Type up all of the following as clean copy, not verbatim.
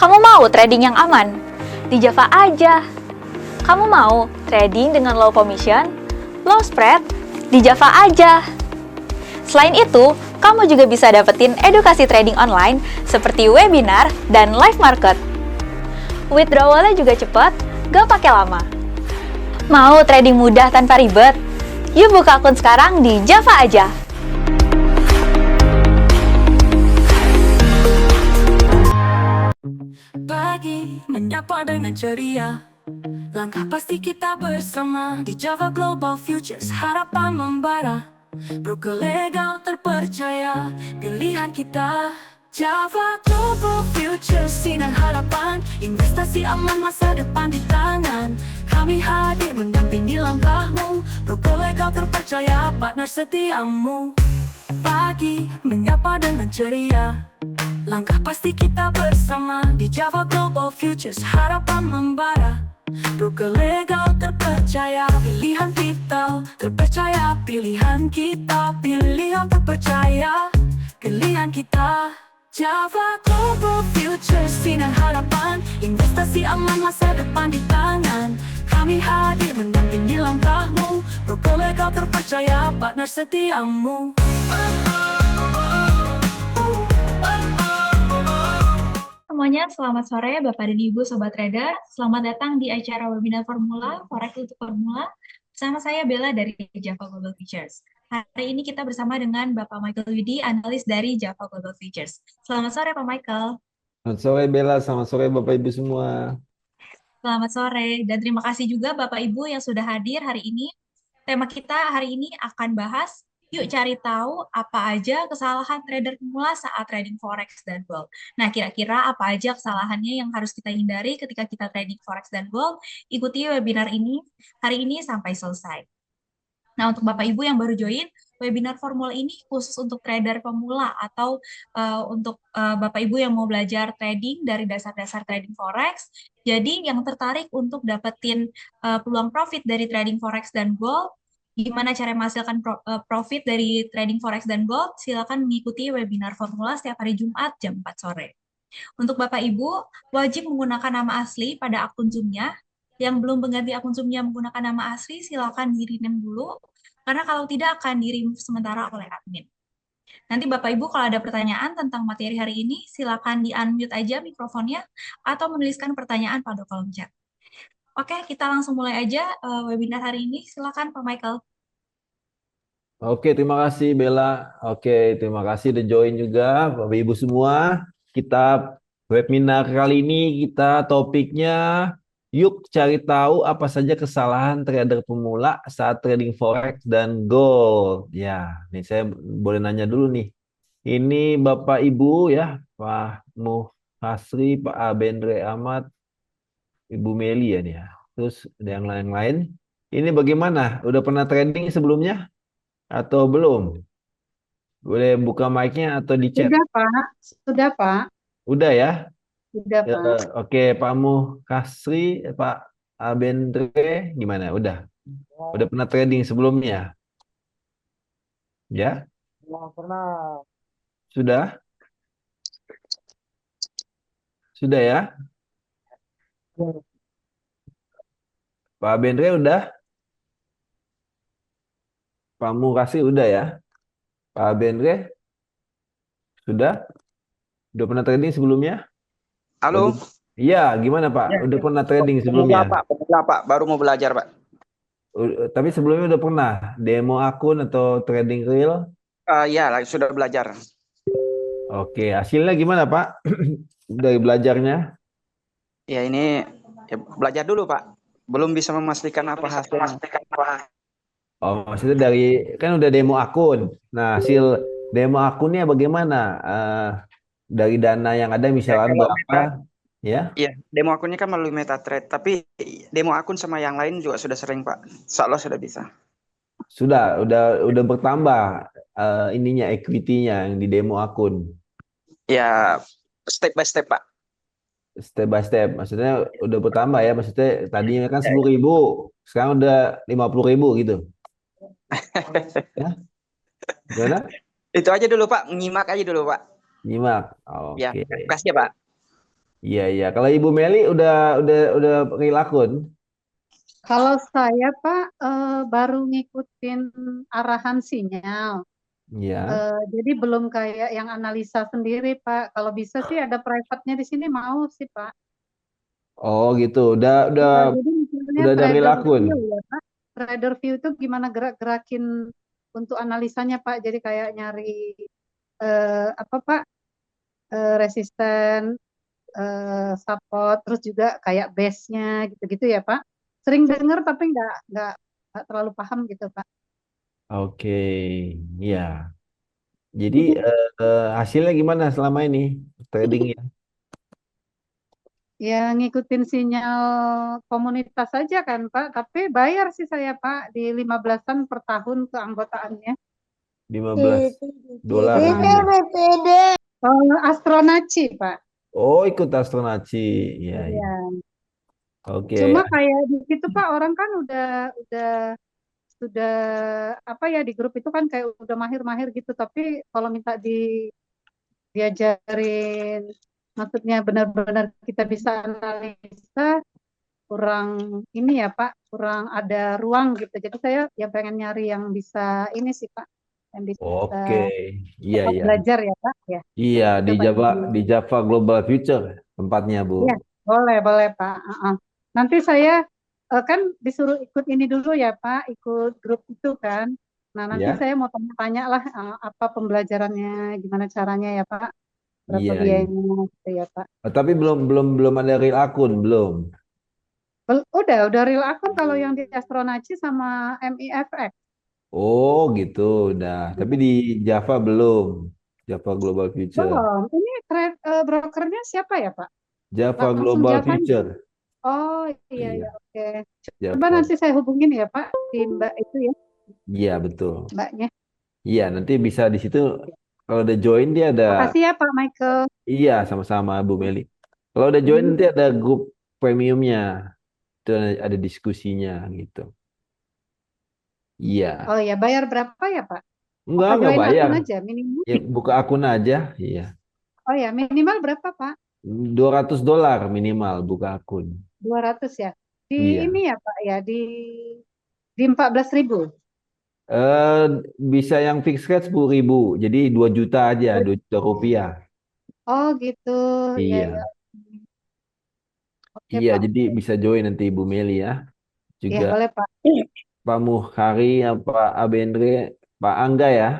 Kamu mau trading yang aman? Di Java aja. Kamu mau trading dengan low commission, low spread? Di Java aja. Selain itu, kamu juga bisa dapetin edukasi trading online seperti webinar dan live market. Withdrawalnya juga cepat, gak pakai lama. Mau trading mudah tanpa ribet? Yuk buka akun sekarang di Java aja. Pagi menyapa dengan ceria, langkah pasti kita bersama di Java Global Futures, harapan membara. Broker legal terpercaya, pilihan kita Java Global Futures, sinar harapan, investasi aman, masa depan di tangan. Kami hadir mendampingi langkahmu, broker legal terpercaya, partner setiamu. Pagi menyapa dengan ceria, langkah pasti kita bersama di Java Global Futures, harapan membara. Broker legal terpercaya, pilihan vital terpercaya, pilihan kita, pilihan terpercaya, pilihan kita. Java Global Futures, sinar harapan, investasi aman, masa depan di tangan. Kami hadir mendampingi langkahmu, broker legal terpercaya, partner setiamu. Semuanya, selamat sore Bapak dan Ibu Sobat Trader. Selamat datang di acara webinar Formula, Forex untuk Formula. Bersama saya Bella dari Java Global Futures. Hari ini kita bersama dengan Bapak Michael Widi, analis dari Java Global Futures. Selamat sore Pak Michael. Selamat sore Bella, selamat sore Bapak Ibu semua. Selamat sore, dan terima kasih juga Bapak Ibu yang sudah hadir hari ini. Tema kita hari ini akan bahas, yuk cari tahu apa aja kesalahan trader pemula saat trading forex dan gold. Nah, kira-kira apa aja kesalahannya yang harus kita hindari ketika kita trading forex dan gold? Ikuti webinar ini hari ini sampai selesai. Nah, untuk Bapak Ibu yang baru join, webinar formula ini khusus untuk trader pemula atau untuk Bapak Ibu yang mau belajar trading dari dasar-dasar trading forex. Jadi yang tertarik untuk dapetin peluang profit dari trading forex dan gold, gimana cara menghasilkan profit dari trading forex dan gold, silakan mengikuti webinar formula setiap hari Jumat jam 4 sore. Untuk Bapak Ibu, wajib menggunakan nama asli pada akun Zoom-nya. Yang belum mengganti akun Zoom-nya menggunakan nama asli, silakan di-rename dulu, karena kalau tidak akan di-remove sementara oleh admin. Nanti Bapak Ibu kalau ada pertanyaan tentang materi hari ini, silakan di-unmute aja mikrofonnya, atau menuliskan pertanyaan pada kolom chat. Oke, kita langsung mulai aja webinar hari ini. Silakan Pak Michael. Oke, terima kasih Bella. Oke, terima kasih udah join juga Bapak Ibu semua. Kita webinar kali ini topiknya yuk cari tahu apa saja kesalahan trader pemula saat trading forex dan gold. Ya, nih saya boleh nanya dulu nih. Ini Bapak Ibu ya, Pak Muhasri, Pak Abendre Ahmad, Ibu Meli ya nih ya. Terus ada yang lain-lain. Ini bagaimana? Udah pernah trading sebelumnya atau belum? Boleh buka mic-nya atau di chat? Sudah, Pak. Sudah, Pak. Udah ya? Sudah, Ya, Pak. oke, Pak Muhasri, Pak Abendre, gimana? Udah pernah trading sebelumnya? Ya? Pernah. Sudah? Sudah ya? Pak Abendre udah? Pak Muhasri udah ya? Pak Abendre sudah? Udah pernah trading sebelumnya? Halo? Iya, gimana Pak? Udah pernah trading sebelumnya? Pemula, Pak. Baru mau belajar, Pak. Tapi sebelumnya udah pernah demo akun atau trading real? Ya, sudah belajar. Oke, hasilnya gimana Pak? Dari belajarnya? Ya, ini belajar dulu, Pak. Belum bisa memastikan apa hasilnya. Oh, maksudnya kan udah demo akun. Nah, hasil demo akunnya bagaimana? Dari dana yang ada misalnya berapa? Ya? Iya, demo akunnya kan melalui MetaTrader. Tapi demo akun sama yang lain juga sudah sering, Pak. Insya Allah sudah bisa. Udah bertambah ininya equity-nya yang di demo akun. Ya, step by step, Pak. Step by step, maksudnya udah bertambah ya, maksudnya tadinya kan 10.000, sekarang udah 50.000 gitu. Ya? Gimana? Itu aja dulu, Pak. Nyimak aja dulu, Pak. Nyimak. Ya, Oke. terima kasih ya, Pak. Iya, iya. Kalau Ibu Meli udah real akun. Kalau saya Pak baru ngikutin arahan sinyal. Iya. Jadi belum kayak yang analisa sendiri Pak. Kalau bisa sih ada private-nya di sini mau sih Pak. Oh gitu. Udah Jadi misalnya udah ada real trader akun. view ya Pak. Trader view itu gimana gerak-gerakin untuk analisanya Pak. Jadi kayak nyari apa Pak resisten, support, terus juga kayak base-nya gitu-gitu ya Pak. Sering dengar tapi nggak terlalu paham gitu Pak. Oke. Iya. Jadi hasilnya gimana selama ini tradingnya? Ya ngikutin sinyal komunitas saja kan Pak, tapi bayar sih saya Pak di 15-an per tahun keanggotaannya. 15 dolar gitu ya. Astronaci Pak. Oh, ikut Astronaci. Iya, iya. Iya. Oke. Cuma kayak di situ Pak orang kan udah sudah apa ya di grup itu kan kayak udah mahir-mahir gitu, tapi kalau minta diajarin maksudnya benar-benar kita bisa analisa kurang ini ya Pak, kurang ada ruang gitu. Jadi saya yang pengen nyari yang bisa ini sih Pak, yang bisa Oke. Iya, cepat iya. belajar ya Pak ya. Iya, di Coba Java di Java Global Future tempatnya, Bu. ya boleh boleh Pak. Nanti saya kan disuruh ikut ini dulu ya Pak, ikut grup itu kan. Nah nanti Ya. saya mau tanya-tanya lah apa pembelajarannya, gimana caranya ya Pak, berapa Iya, iya. biayanya gitu ya Pak. Oh, tapi belum ada real akun, belum. Udah real akun kalau yang di Astronaci sama MIFX. Oh, gitu. Udah. Tapi di Java belum. Java Global Future. Belum. Ini brokernya siapa ya, Pak? Java Langsung Global Javanya. Future. Oh, iya, Iya, iya, oke. Coba Java. nanti saya hubungin ya, Pak, si Mbak itu ya, Iya, betul. Mbaknya. Iya, nanti bisa di situ kalau udah join dia ada. Makasih ya, Pak Michael. Iya, sama-sama Bu Meli. Kalau udah join Hmm. nanti ada grup premiumnya. Itu ada diskusinya gitu. Iya. Oh ya, bayar berapa ya, Pak? Apa Enggak join bayar. akun aja minimal? Ya, buka akun aja. Iya. Oh ya, minimal berapa, Pak? $200 minimal buka akun. 200 ya. Di Iya. ini ya, Pak ya, di 14.000. Eh bisa yang fixed rate 10.000. Jadi 2 juta aja, 2 juta rupiah. Oh, gitu. Ya, ya. Iya. Oke, Iya, Pak. jadi bisa join nanti Ibu Meli ya. Ya, Juga boleh, Pak. Pak Muhari, Pak Abendre, Pak Angga ya.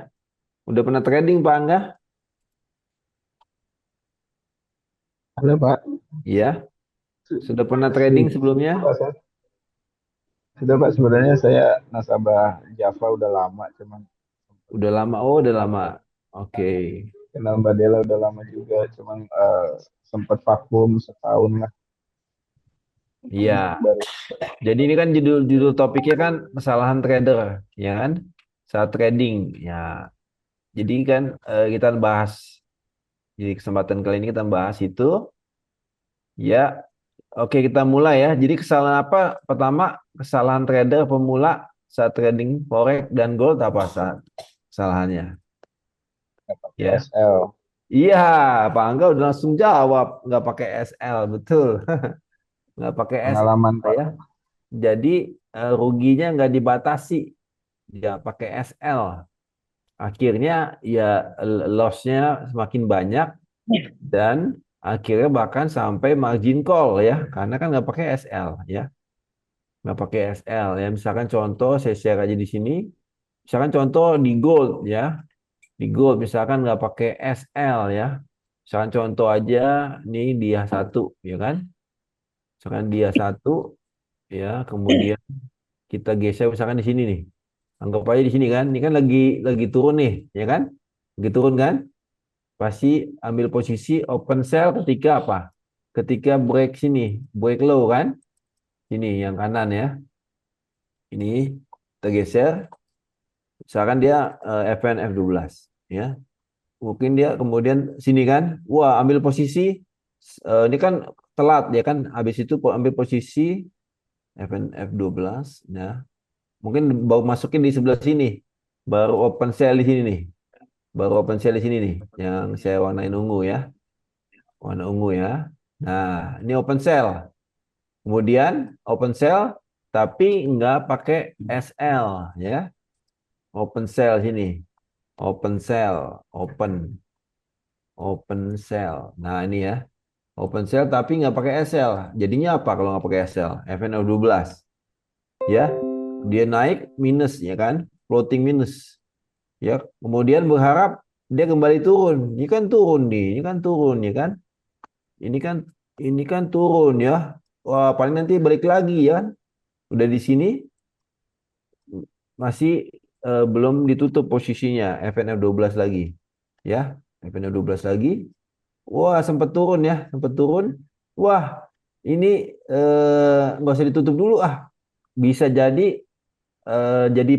Udah pernah trading Pak Angga? Halo Pak, Iya. Sudah pernah trading sebelumnya? sudah Pak, sebenarnya saya nasabah Java udah lama, cuman Udah lama. Oh, udah lama. Oke. kenal Mbak Dela udah lama juga, cuman sempat vakum setahun lah. Iya. Baru Jadi ini kan judul topiknya kan kesalahan trader, ya kan? Saat trading, ya. Jadi kan kita bahas, jadi kesempatan kali ini kita bahas itu, ya. Oke, kita mulai ya. Jadi kesalahan apa? Pertama, kesalahan trader pemula saat trading forex dan gold apa saat kesalahannya? pakai Ya. SL. Iya, Pak Angga udah langsung jawab, nggak pakai SL, betul. Nggak pakai SL Pengalaman Pak. ya. Jadi ruginya nggak dibatasi, ya pakai SL. Akhirnya ya loss-nya semakin banyak dan akhirnya bahkan sampai margin call ya, karena kan nggak pakai SL ya, nggak pakai SL ya. Misalkan contoh saya share aja di sini, misalkan contoh di gold ya, di gold misalkan nggak pakai SL ya, misalkan contoh aja nih dia satu ya kan, misalkan dia satu ya, kemudian kita geser misalkan di sini nih. Anggap aja di sini kan, ini kan lagi turun nih, ya kan? Lagi turun kan? Pasti ambil posisi open sell ketika apa? Ketika break sini, break low kan? Ini yang kanan ya. Ini kita geser. Misalkan dia FN F12 ya. Mungkin dia kemudian sini kan, wah ambil posisi ini kan telat ya kan, habis itu ambil posisi FN F12 ya. Mungkin baru masukin di sebelah sini. Baru open sell di sini nih. Baru open sell di sini nih. Yang saya warnain ungu ya. Warna ungu ya. Nah, ini open sell. Kemudian open sell tapi nggak pakai SL ya. Open sell sini. Open sell, open sell. Nah, ini ya. Open sell tapi nggak pakai SL. Jadinya apa kalau nggak pakai SL? FNO12. Ya. Dia naik minus ya kan? Floating minus. Ya, kemudian berharap dia kembali turun. Ini kan turun nih, ini kan turun ya kan? Ini kan turun ya. Wah, paling nanti balik lagi ya kan? Udah di sini masih belum ditutup posisinya FNF 12 lagi. Ya, FNF 12 lagi. Wah, sempat turun ya, sempat turun. Wah, ini nggak usah ditutup dulu ah. Bisa jadi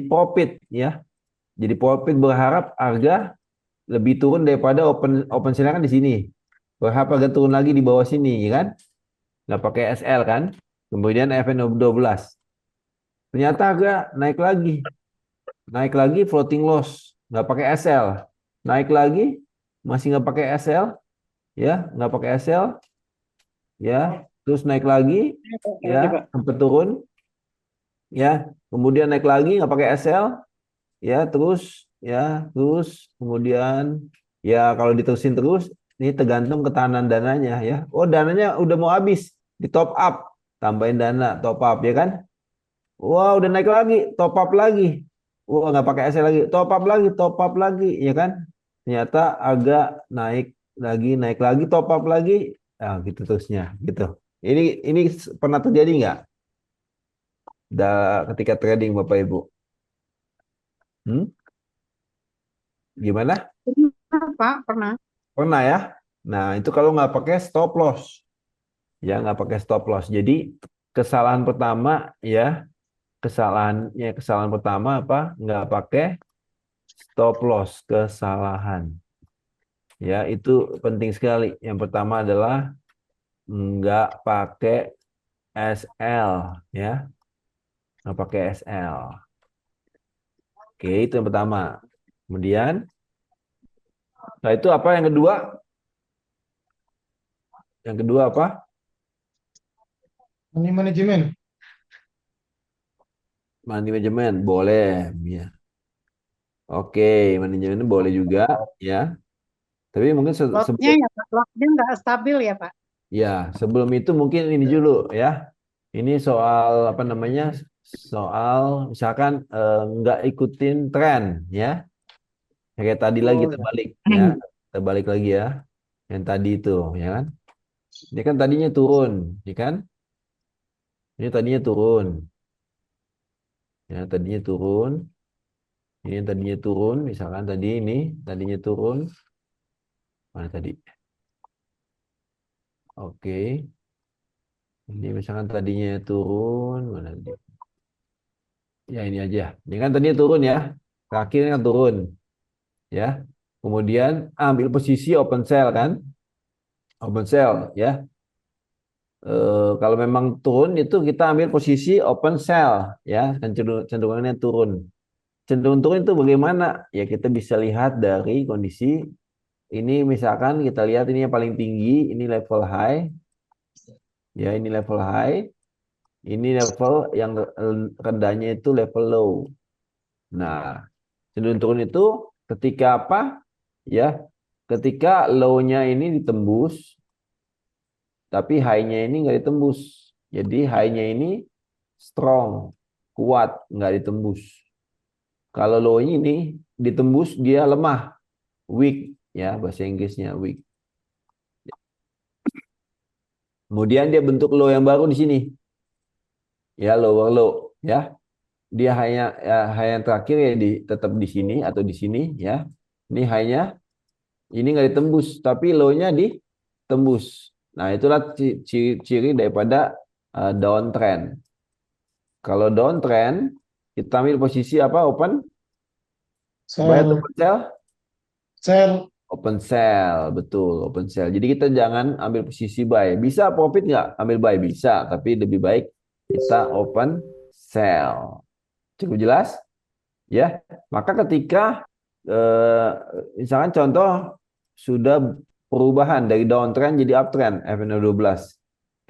profit ya. Jadi profit berharap harga lebih turun daripada open sell kan di sini. Berharap harga turun lagi di bawah sini ya kan? Nggak pakai SL kan? Kemudian FN12. Ternyata harga naik lagi. Naik lagi floating loss, nggak pakai SL. Naik lagi masih nggak pakai SL, ya, nggak pakai SL, ya. Terus naik lagi, ya, sampai turun, ya. Kemudian naik lagi nggak pakai SL, ya. Terus, kemudian, ya kalau diterusin terus, ini tergantung ketahanan dananya, ya. Oh, dananya udah mau habis, di top up, tambahin dana, top up, ya kan? Wah, udah naik lagi, top up lagi. Wah, nggak pakai SL lagi, top up lagi, ya kan? Ternyata agak naik lagi, top up lagi, nah, gitu terusnya, gitu. Ini pernah terjadi nggak? Ketika trading Bapak Ibu? Gimana? Pernah, Pak, pernah. Pernah ya? Nah, itu kalau nggak pakai stop loss, ya nggak pakai stop loss. Jadi kesalahan pertama ya. Kesalahan pertama apa? Nggak pakai stop loss, kesalahan. Ya, itu penting sekali. Yang pertama adalah nggak pakai SL, ya, nggak pakai SL. Oke, itu yang pertama. Kemudian, nah itu apa yang kedua? Yang kedua apa? Money management. Money management, boleh. Ya. Oke, manajemen boleh juga, ya. Tapi mungkin Lotnya ya, Pak. Lotnya nggak stabil ya, Pak. ya, sebelum itu mungkin ini dulu ya. Ini soal apa namanya? Soal misalkan nggak ikutin tren ya. Kayak tadi lagi Oh, kita ya. balik ya. Kita balik lagi ya. Yang tadi itu ya kan. Ini kan tadinya turun, ya kan? Ini tadinya turun. Ya, tadinya turun. Ini tadinya turun, misalkan tadi ini tadinya turun. Mana tadi? Oke. Ini misalkan tadinya turun, mana tadi? Ya ini aja. Ini kan tadinya turun ya. Terakhir kan turun, ya. Kemudian ambil posisi open sell kan? Open sell ya. Kalau memang turun itu kita ambil posisi open sell ya, kan cenderungannya turun. Cenderung turun itu bagaimana? Ya kita bisa lihat dari kondisi ini misalkan kita lihat ini yang paling tinggi, ini level high. Ya, ini level high. Ini level yang rendahnya itu level low. Nah, cenderung turun itu ketika apa? Ya, ketika low-nya ini ditembus, tapi high-nya ini nggak ditembus. Jadi high-nya ini strong, kuat, nggak ditembus. Kalau low-nya ini ditembus, dia lemah, weak, ya bahasa Inggrisnya weak. Kemudian dia bentuk low yang baru di sini, ya lower low, ya. Dia high yang terakhir ya tetap di sini atau di sini, ya. Ini high-nya ini nggak ditembus, tapi low-nya ditembus. Nah, itulah ciri daripada downtrend. Kalau downtrend, kita ambil posisi apa? Open? Buy atau open sell? Sell. Open sell, betul. Open sell. Jadi kita jangan ambil posisi buy. Bisa profit nggak? Ambil buy? Bisa, tapi lebih baik kita open sell. Cukup jelas? Ya. Maka ketika misalkan contoh sudah perubahan dari downtrend jadi uptrend FN12.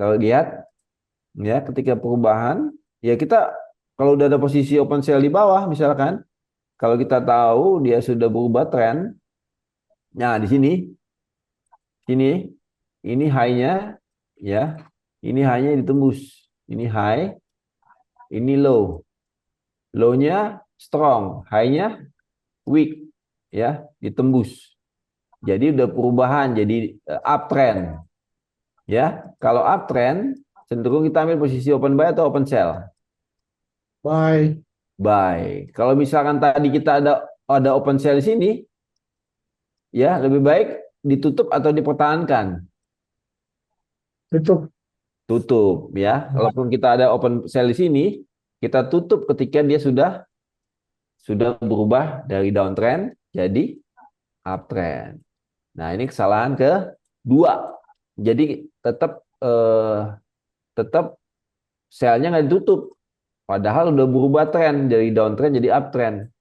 Kalau lihat ya, ketika perubahan ya kita kalau udah ada posisi open sale di bawah misalkan, kalau kita tahu dia sudah berubah tren, nah di sini ini high-nya ya, ini high-nya ditembus, ini high, ini low, low-nya strong, high-nya weak ya, ditembus. Jadi udah perubahan jadi uptrend. Ya, kalau uptrend cenderung kita ambil posisi open buy atau open sell. Bye. Buy. Kalau misalkan tadi kita ada open sell di sini, ya lebih baik ditutup atau dipertahankan. Tutup. Tutup ya. Kalaupun kita ada open sell di sini, kita tutup ketika dia sudah berubah dari downtrend jadi uptrend. Nah, ini kesalahan kedua. Jadi tetap sell-nya nggak ditutup. Padahal udah berubah tren dari downtrend jadi uptrend.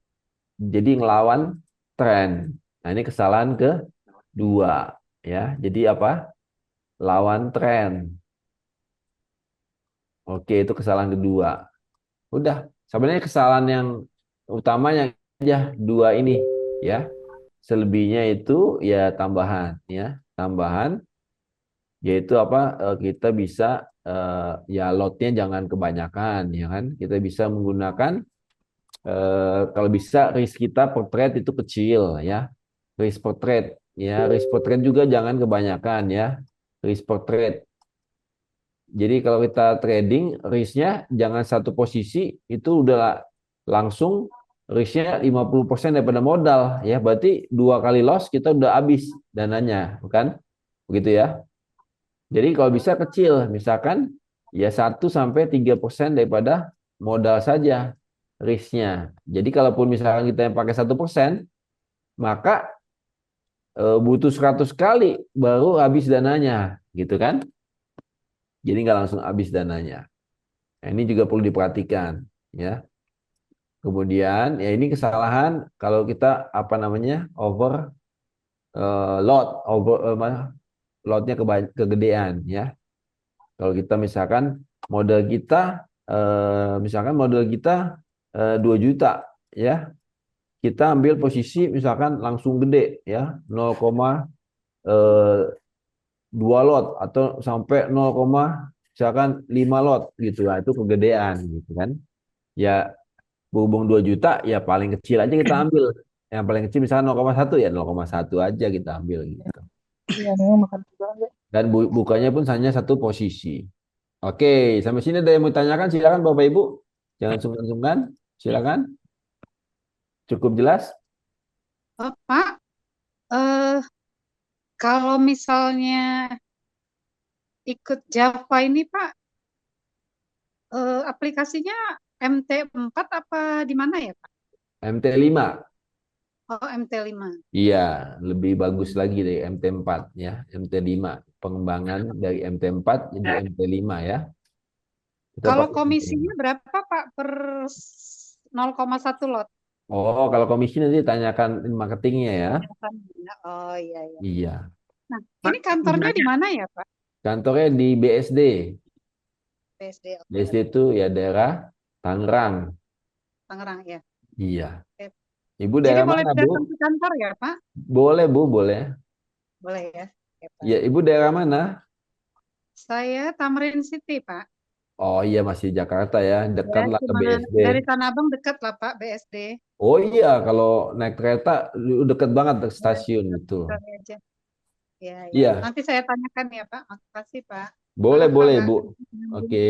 Jadi ngelawan tren. Nah, ini kesalahan kedua ya. Jadi apa? Lawan tren. Oke, itu kesalahan kedua. Udah, sebenarnya kesalahan yang utamanya aja dua ini ya. Selebihnya itu ya tambahan ya. Tambahan yaitu apa? Kita bisa ya lotnya jangan kebanyakan ya kan. Kita bisa menggunakan kalau bisa risk kita per trade itu kecil ya. Risk per trade ya, risk per trade juga jangan kebanyakan ya. Risk per trade. Jadi kalau kita trading risknya jangan satu posisi itu udah langsung risknya 50% daripada modal ya. Berarti 2 kali loss kita udah habis dananya, bukan? Begitu ya. Jadi kalau bisa kecil, misalkan ya 1-3% daripada modal saja risknya. Jadi kalaupun misalkan kita yang pakai 1%, maka butuh 100 kali baru habis dananya, gitu kan? Jadi nggak langsung habis dananya. Nah, ini juga perlu diperhatikan, ya. Kemudian ya ini kesalahan kalau kita apa namanya over lotnya kegedean ya. Kalau kita misalkan modal kita 2 juta ya. Kita ambil posisi misalkan langsung gede ya 0,2 lot atau sampai 0,5 lot gitu lah, itu kegedean gitu kan. Ya berhubung 2 juta ya paling kecil aja kita ambil. Yang paling kecil misalkan 0,1 ya 0,1 aja kita ambil gitu. Iya, memang makan juga. Dan bukanya pun hanya satu posisi. Oke, sampai sini ada yang mau tanyakan, silakan Bapak Ibu. Jangan sungkan-sungkan, silakan. Cukup jelas? Pak, kalau misalnya ikut Java ini Pak, aplikasinya MT4 apa di mana ya Pak? MT5. Oh, MT5. Iya, lebih bagus lagi dari MT4 ya. MT5, pengembangan dari MT4 jadi MT5 ya. Kita Kalau pakai komisinya MT5. berapa Pak per 0,1 lot? Oh, kalau komisi nanti tanyakan marketingnya ya. Oh iya iya. Iya. Nah, ini kantornya di mana ya Pak? Kantornya di BSD. BSD. Oke. BSD itu ya daerah Tangerang. Tangerang ya. Iya. Oke. Ibu Jadi daerah boleh mana, Bu? datang ke kantor ya Pak? Boleh, Bu, boleh. Boleh ya. Oke, Pak. Ya, Ibu daerah mana? Saya Tamrin City Pak. Oh iya, masih Jakarta ya. Dekat Ya, lah ke cuma BSD. dari Tanah Abang dekat lah Pak BSD. Oh iya, kalau naik kereta deket banget ke stasiun itu. Sekali aja. Ya, ya. Iya, Nanti saya tanyakan ya Pak. Makasih Pak. boleh, Maaf, boleh, Kakak. Bu. Oke.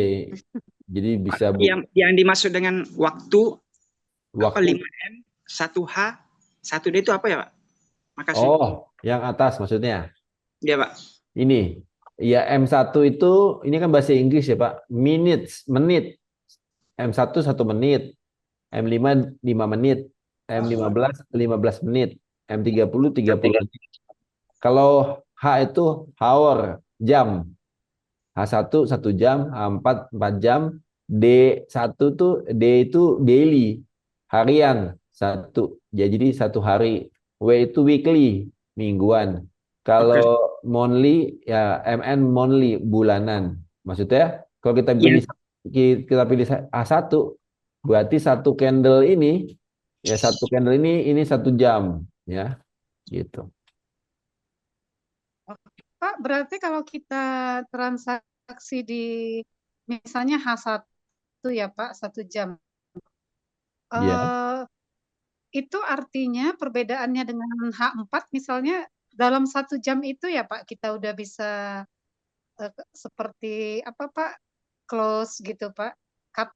Jadi bisa, Bu. Yang dimaksud dengan waktu apa Waktu. 5M, 1H, 1D itu apa ya, Pak? Makasih. Oh, yang atas maksudnya. Iya, Pak. Ini. Ya, M1 itu, ini kan bahasa Inggris ya, Pak. Minutes, menit. M1 1 menit. M5 5 menit. M15 15 menit. M30 30 menit. Kalau H itu hour, jam. H1 1 jam, H4 4 jam, D1 D itu daily, harian 1. Ya, jadi 1 hari. W itu weekly, mingguan. Kalau monthly ya MN monthly bulanan. Maksudnya kalau kita Iya. pilih H1 berarti satu candle ini ya satu candle ini 1 jam ya gitu. Pak, berarti kalau kita transaksi di misalnya H1 ya Pak, 1 jam. Ya. Itu artinya perbedaannya dengan H4 misalnya dalam 1 jam itu ya Pak, kita udah bisa seperti apa Pak, close gitu Pak, cut,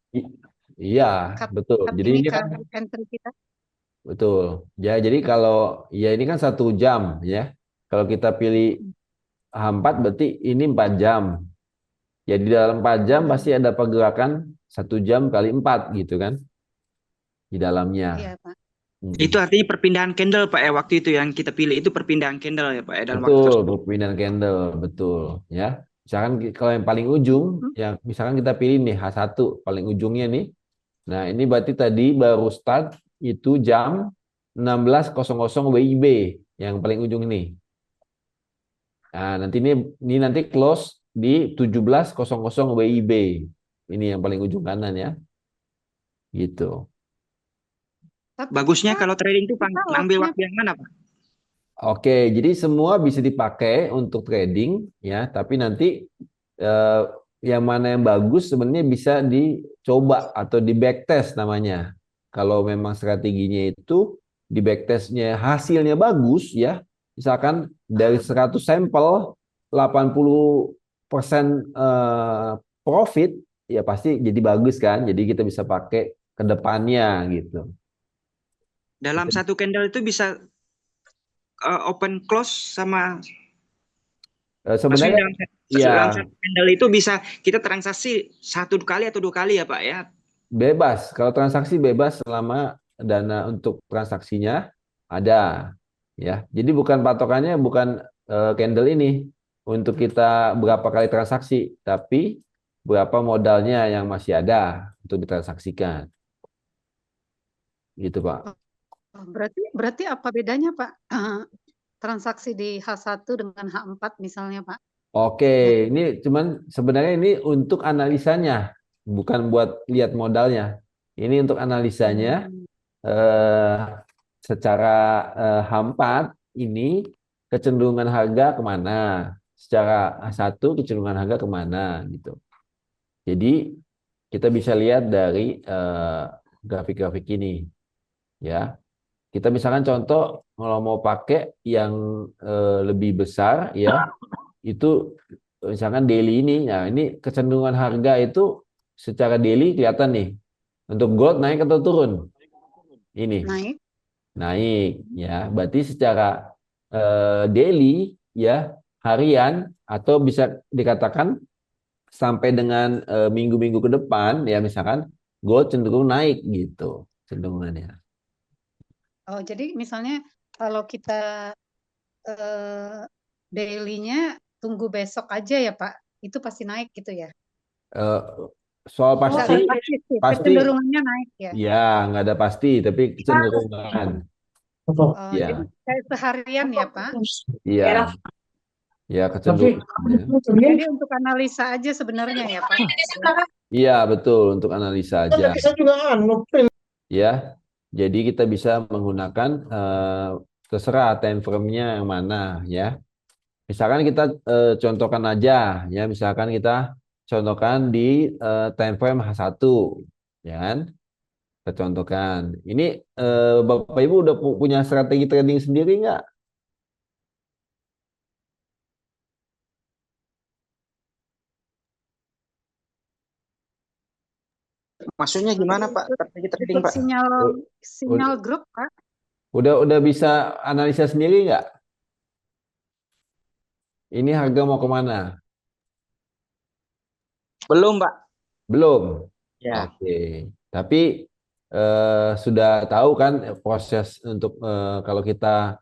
Iya, cut, betul. cut Jadi ini ini ke kan entry kita. betul. Ya, jadi kalau ya ini kan 1 jam ya. Kalau kita pilih H4 berarti ini 4 jam. Jadi dalam 4 jam pasti ada pergerakan 1 jam kali 4 gitu kan di dalamnya. Iya Pak. Itu artinya perpindahan candle Pak ya, waktu itu yang kita pilih itu perpindahan candle ya Pak ya, dalam waktu Betul, tersebut. perpindahan candle, betul ya. Misalkan kalau yang paling ujung, ya misalkan kita pilih nih H1 paling ujungnya nih. Nah, ini berarti tadi baru start itu jam 16.00 WIB yang paling ujung ini. Nah, nanti ini nanti close di 17.00 WIB. Ini yang paling ujung kanan ya. Gitu. Tapi Bagusnya Pak, kalau trading itu kita ambil lossnya waktu yang mana Pak? Oke, jadi semua bisa dipakai untuk trading ya, tapi nanti eh, yang mana yang bagus sebenarnya bisa dicoba atau di backtest namanya. Kalau memang strateginya itu di backtestnya hasilnya bagus ya, misalkan dari 100 sampel 80% profit ya pasti jadi bagus kan. Jadi kita bisa pakai ke depannya gitu. Dalam satu candle itu bisa open close sama maksudnya Sebenarnya dalam ya satu candle itu bisa kita transaksi 1 kali atau 2 kali ya Pak ya. bebas. Kalau transaksi bebas selama dana untuk transaksinya ada ya. Jadi bukan patokannya bukan candle ini untuk kita berapa kali transaksi, tapi berapa modalnya yang masih ada untuk ditransaksikan. Gitu, Pak. berarti apa bedanya Pak? Transaksi di H1 dengan H4 misalnya Pak? Oke, Ya. ini cuman sebenarnya ini untuk analisanya, bukan buat lihat modalnya. Ini untuk analisanya eh, secara H4 ini kecenderungan harga kemana, secara H1 kecenderungan harga kemana gitu. Jadi kita bisa lihat dari grafik-grafik ini, ya. Kita misalkan contoh kalau mau pakai yang lebih besar, ya, itu misalkan daily ini, nah ini kecenderungan harga itu secara daily kelihatan nih. Untuk gold naik atau turun? Ini. Naik. Naik ya, berarti secara daily ya, harian atau bisa dikatakan sampai dengan minggu-minggu ke depan ya, misalkan gold cenderung naik gitu cenderungannya. Oh, jadi misalnya kalau kita daily-nya tunggu besok aja ya Pak, itu pasti naik gitu ya? Soal Nggak pasti pasti sih, pasti kecenderungannya naik ya. ya nggak ada pasti tapi kecenderungan Oh, ya jadi kayak seharian ya Pak. iya ya kecenderungan Jadi untuk analisa aja sebenarnya ya Pak. iya betul untuk analisa aja ya. Jadi kita bisa menggunakan terserah time frame-nya yang mana ya. Misalkan kita contohkan aja ya, misalkan kita contohkan di time frame H1 ya kan. Kita contohkan. Ini Bapak Ibu udah punya strategi trading sendiri nggak? Maksudnya gimana Pak? Strategi trading Ikut Pak? sinyal grup Pak. Udah bisa analisa sendiri nggak? Ini harga mau kemana? Belum Pak. Belum. Ya. Oke. Tapi sudah tahu kan proses untuk kalau kita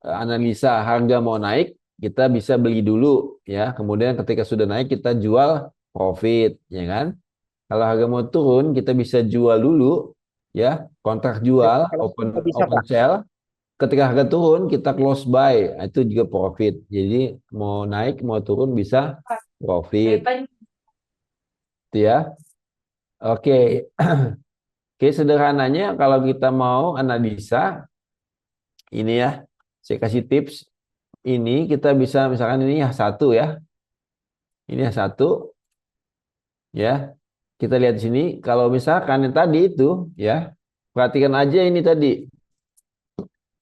analisa harga mau naik, kita bisa beli dulu ya. Kemudian ketika sudah naik kita jual profit, ya kan? Kalau harga mau turun, kita bisa jual dulu ya, kontrak jual, open sell. ketika harga turun kita close buy, itu juga profit. Jadi mau naik mau turun bisa profit. Itu ya. Oke. Oke, sederhananya kalau kita mau analisa ini ya, saya kasih tips. Ini kita bisa misalkan ini ya satu ya. Ini ya satu ya. Kita lihat di sini kalau misalkan yang tadi itu ya, perhatikan aja ini tadi.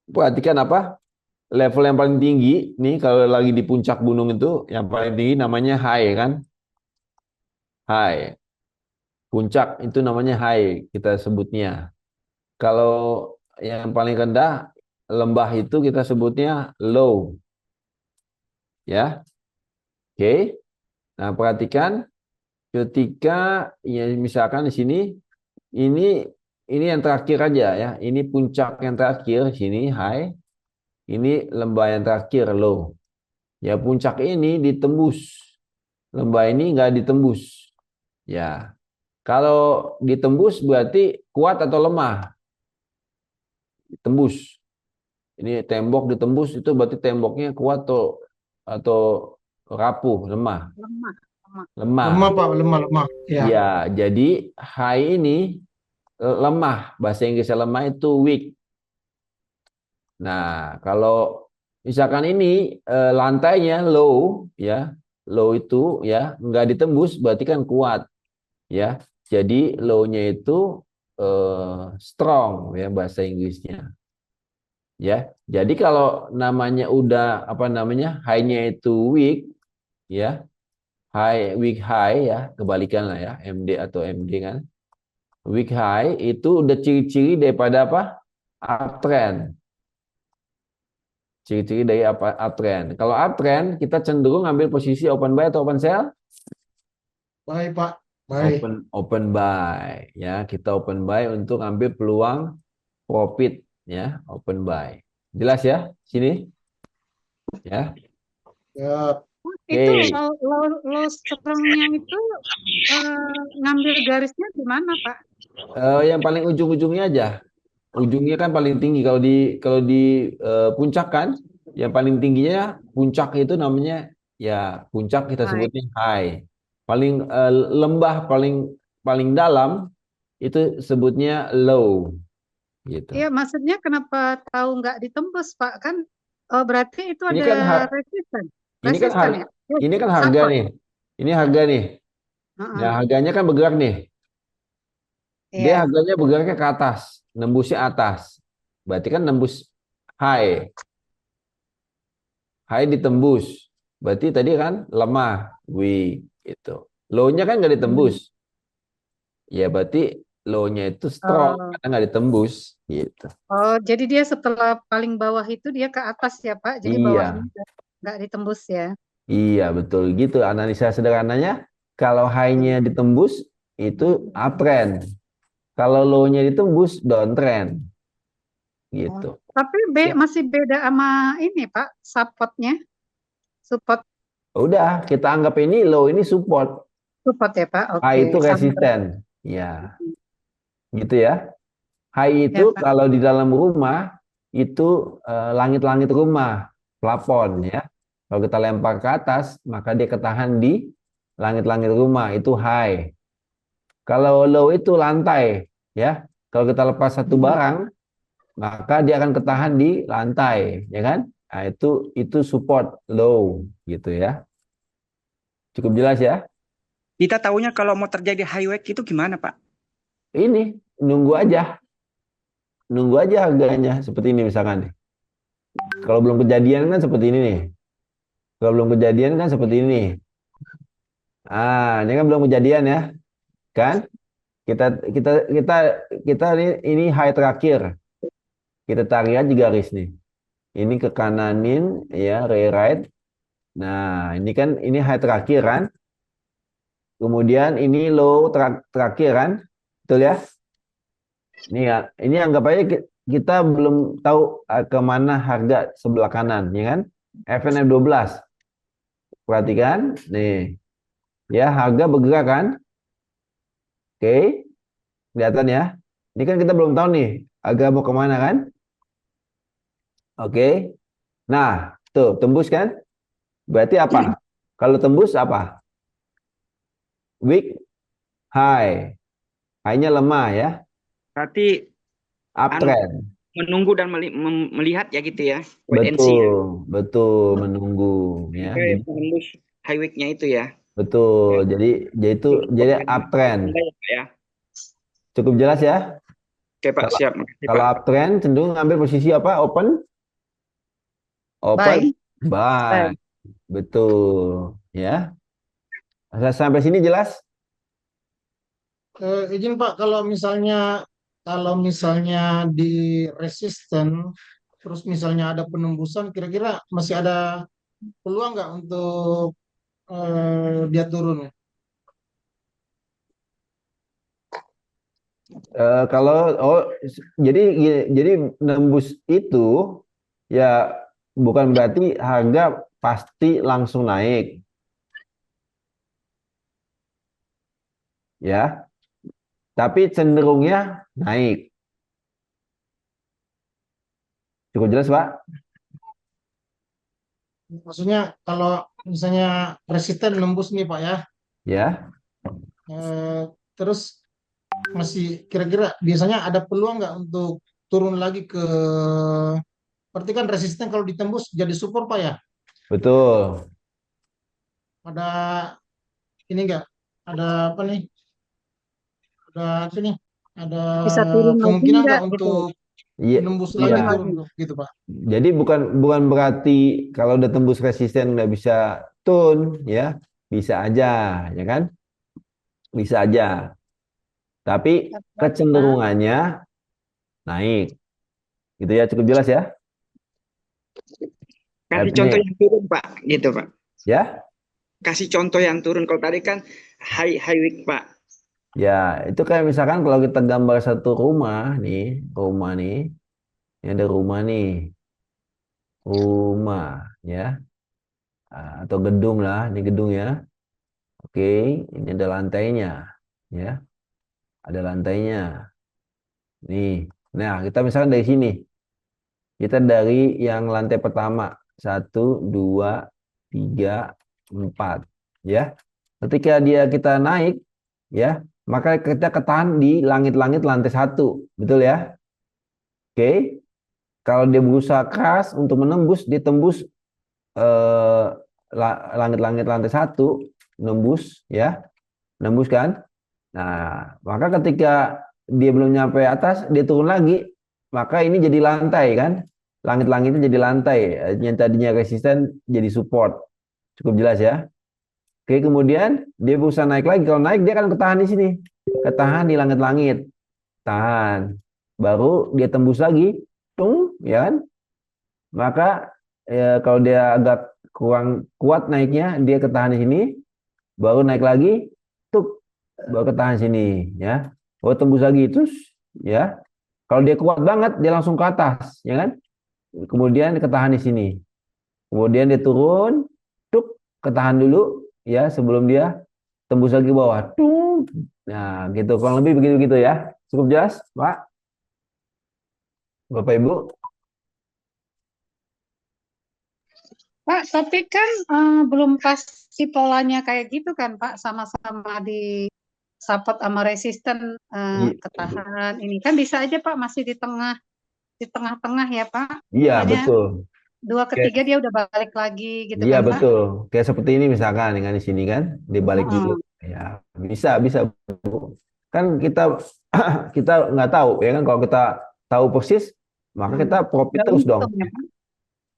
Perhatikan apa? Level yang paling tinggi nih kalau lagi di puncak gunung itu yang paling tinggi namanya high kan? High. Puncak itu namanya high kita sebutnya. Kalau yang paling rendah lembah itu kita sebutnya low. Ya. Oke. Nah, perhatikan ketika ya misalkan di sini ini yang terakhir aja ya. Ini puncak yang terakhir sini high. Ini lembah yang terakhir low. Ya puncak ini ditembus. Lembah ini nggak ditembus. Ya. Kalau ditembus berarti kuat atau lemah? Ditembus. Ini tembok ditembus itu berarti temboknya kuat atau rapuh, lemah. Lemah, lemah. Lemah. Lemah Pak, lemah. Ya. Ya, jadi high ini lemah. Bahasa Inggrisnya lemah itu weak. Nah, kalau misalkan ini lantainya low, ya, low itu ya nggak ditembus, berarti kan kuat, ya. Jadi low-nya itu strong, ya bahasa Inggrisnya, ya. Jadi kalau namanya udah apa namanya high-nya itu weak, ya, weak high ya, kebalikan lah ya, MD atau MD kan. Weak high itu udah ciri-ciri daripada apa? Uptrend. Ciri-ciri dari apa uptrend. Kalau uptrend kita cenderung ambil posisi open buy atau open sell? Baik Pak, baik. Open buy ya, kita open buy untuk ambil peluang profit ya, open buy. Jelas ya sini? Ya. Ya, Itu Oke. low strength-nya itu ngambil garisnya di mana, Pak? Yang paling ujung-ujungnya aja. Ujungnya kan paling tinggi kalau di puncak kan, yang paling tingginya puncak itu namanya ya puncak kita High. sebutnya high. Paling lembah paling dalam itu sebutnya low gitu. Iya, maksudnya kenapa tahu nggak ditembus, Pak? Kan berarti itu Ini ada kan resisten. ini kan Resisten ya? ini kan harga Support. nih. Ini harga nih. Heeh. Nah, harganya kan bergerak nih. Dia Iya. harganya bergeraknya ke atas, nembusnya atas. Berarti kan nembus high. High ditembus. Berarti tadi kan lemah, weak gitu. Low-nya kan nggak ditembus. Ya berarti low-nya itu strong Oh. karena nggak ditembus gitu. Oh, jadi dia setelah paling bawah itu dia ke atas ya, Pak. Jadi bawahnya Iya. nggak ditembus ya. Iya, betul gitu. Analisa sederhananya, kalau high-nya ditembus itu uptrend. Kalau low-nya ditembus downtrend. Gitu. Tapi Ya. masih beda sama ini, Pak, support-nya. Support Udah, kita anggap ini low, ini support. ya, Pak. Oke. High itu Sama. resisten. Ya. Gitu ya. High itu Pak. kalau di dalam rumah itu langit-langit rumah, plafon ya. Kalau kita lempar ke atas, maka dia ketahan di langit-langit rumah, itu high. Kalau low itu lantai, ya. Kalau kita lepas satu barang, maka dia akan ketahan di lantai, ya kan? Nah, itu support low, gitu ya. Cukup jelas ya? Kita tahunya kalau mau terjadi high wave itu gimana, Pak? Ini nunggu aja harganya seperti ini misalkan nih. Kalau belum kejadian kan seperti ini nih. Kalau belum kejadian kan seperti ini nih. Ini kan belum kejadian ya, kan? Kita ini high terakhir. Kita tarik aja garis nih. Ini ke kananin ya, right. Nah, ini high terakhir kan? Kemudian ini low terakhir kan? Betul ya? Ini anggap aja kita belum tahu kemana harga sebelah kanan, ya kan? FNF 12. Perhatikan, nih. Ya, harga bergerak kan? Oke. Kelihatan ya? Ini kan kita belum tahu nih, harga mau kemana kan? Oke. Nah, tuh tembus kan? Berarti apa? Kalau tembus apa? Weak, high. High-nya lemah ya. Berarti anu Uptrend. menunggu dan melihat ya gitu ya. Wait and see. Betul, betul menunggu ya. Sampai Jadi menembus high week-nya itu ya. betul. Jadi uptrend. Anda ya, Pak ya. Cukup jelas ya? Oke Pak, Kalau siap. Makasih, kalau Pak. uptrend cenderung ngambil posisi apa? Open, Baik. buy. Betul, ya. Sampai sini jelas? Izin Pak, kalau misalnya di resisten, terus misalnya ada penembusan, kira-kira masih ada peluang nggak untuk dia turun? Kalau jadi nembus itu ya bukan berarti harga pasti langsung naik, ya. Tapi cenderungnya naik. Cukup jelas, Pak? Maksudnya kalau misalnya resisten nembus nih Pak ya, Ya. eh, terus masih kira-kira biasanya ada peluang nggak untuk turun lagi ke, berarti kan resisten kalau ditembus jadi support Pak ya? Betul. Ada ini enggak? Ada apa nih? Ada apa nih? Ada Bisa turun lagi kemungkinan enggak nggak gitu? untuk Iya, nembus iya. lagi Turun turun lagi. gitu Pak? Jadi bukan berarti kalau udah tembus resisten nggak bisa turun, ya. Bisa aja, ya kan? Bisa aja. Tapi kecenderungannya naik. Gitu ya, cukup jelas ya? Kasih Ini, contoh yang turun Pak, gitu Pak. ya. Kasih contoh yang turun. Kalau tadi kan high week Pak. Ya, itu kayak misalkan kalau kita gambar satu rumah nih, ini ada rumah nih, rumah ya, atau gedung lah, ini gedung ya. Oke, ini ada lantainya, ya, ada lantainya. Nih, nah kita misalkan dari sini, kita dari yang lantai pertama, 1, 2, 3, 4, ya. Ketika kita naik, ya, maka kita ketahan di langit-langit lantai 1, betul ya? Oke, kalau dia berusaha keras untuk menembus, dia tembus eh, langit-langit lantai 1, nembus, ya, nembus kan? Nah, maka ketika dia belum nyampe atas, dia turun lagi, maka ini jadi lantai kan? Langit-langitnya jadi lantai, yang tadinya resisten jadi support. Cukup jelas ya? Oke, kemudian dia berusaha naik lagi. Kalau naik dia akan ketahan di sini, ketahan di langit-langit, tahan. Baru dia tembus lagi, tung, ya kan? Maka kalau dia agak kurang kuat naiknya, dia ketahan di sini, baru naik lagi, tuk, baru ketahan sini, ya. Baru tembus lagi, terus, ya. Kalau dia kuat banget, dia langsung ke atas, ya kan? Kemudian ketahan di sini. Kemudian dia turun, tuk, ketahan dulu, ya, sebelum dia tembus lagi bawah, tuk. Nah, gitu, kurang lebih begitu-begitu ya. Cukup jelas, Pak? Bapak Ibu? Pak, tapi kan belum pasti polanya kayak gitu kan Pak, sama-sama di support sama resisten ketahan ini kan bisa aja Pak masih di tengah-tengah ya Pak. Iya, Misalnya betul. 2 ke 3 dia udah balik lagi gitu Iya, kan Pak. betul. Kayak seperti ini misalkan dengan di sini kan, dibalik dulu. Heeh. Ya, bisa Bu. Kan kita kita nggak tahu ya kan, kalau kita tahu persis, maka kita profit Udah terus dong. untung ya Pak.